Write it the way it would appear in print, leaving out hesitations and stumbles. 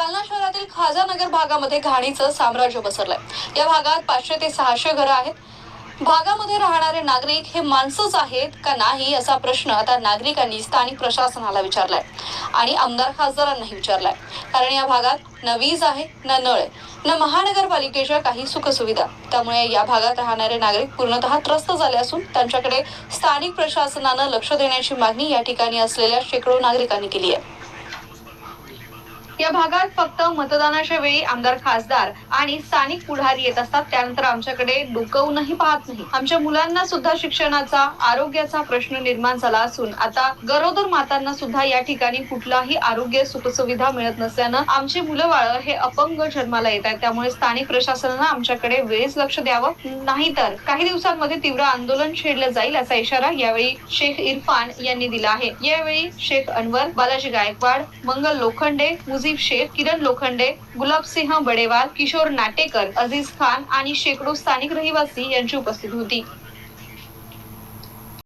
जालना शहरातील खाजानगर भागामध्ये घाणीचं साम्राज्य पसरलंय। या भागात 500 ते 600 घरं आहेत। भागामध्ये राहणारे नागरिक हे माणसंच आहेत का नाही असा प्रश्न आता नागरिकांनी स्थानिक प्रशासनाला विचारलाय आणि आमदार खासदारांनाही विचारलाय। कारण या भागात न वीज आहे, न नळ आहे, न महानगरपालिकेच्या काही सुखसुविधा। त्यामुळे या भागात राहणारे नागरिक पूर्णतः त्रस्त झाले असून त्यांच्याकडे स्थानिक प्रशासनानं लक्ष देण्याची मागणी या ठिकाणी असलेल्या शेकडो नागरिकांनी केली आहे। या भागात फक्त मतदानाच्या वेळी आमदार खासदार आणि स्थानिक पुढारी येत असतात, त्यानंतर आमच्याकडे डोकावूनही पाहत नाही। आमच्या मुलांना सुद्धा शिक्षणाचा, आरोग्याचा प्रश्न निर्माण झाला असून आता गरोदर मातांना सुद्धा या ठिकाणी कुठलाही आरोग्य सुखसुविधा मिळत नसल्यानं आमची मुलं बाळ हे अपंग जन्माला येत आहेत। त्यामुळे स्थानिक प्रशासनानं आमच्याकडे वेळीच लक्ष द्यावं, नाहीतर काही दिवसांमध्ये तीव्र आंदोलन छेडलं जाईल असा इशारा यावेळी शेख इरफान यांनी दिला आहे। यावेळी शेख अनवर, बालाजी गायकवाड, मंगल लोखंडे, मुजीब शेख, किरण लोखंडे, गुलाबसिंह बडेवाल, किशोर नाटेकर, अजीज खान आणि शेकडो स्थानिक रहिवासी यांची उपस्थिती होती।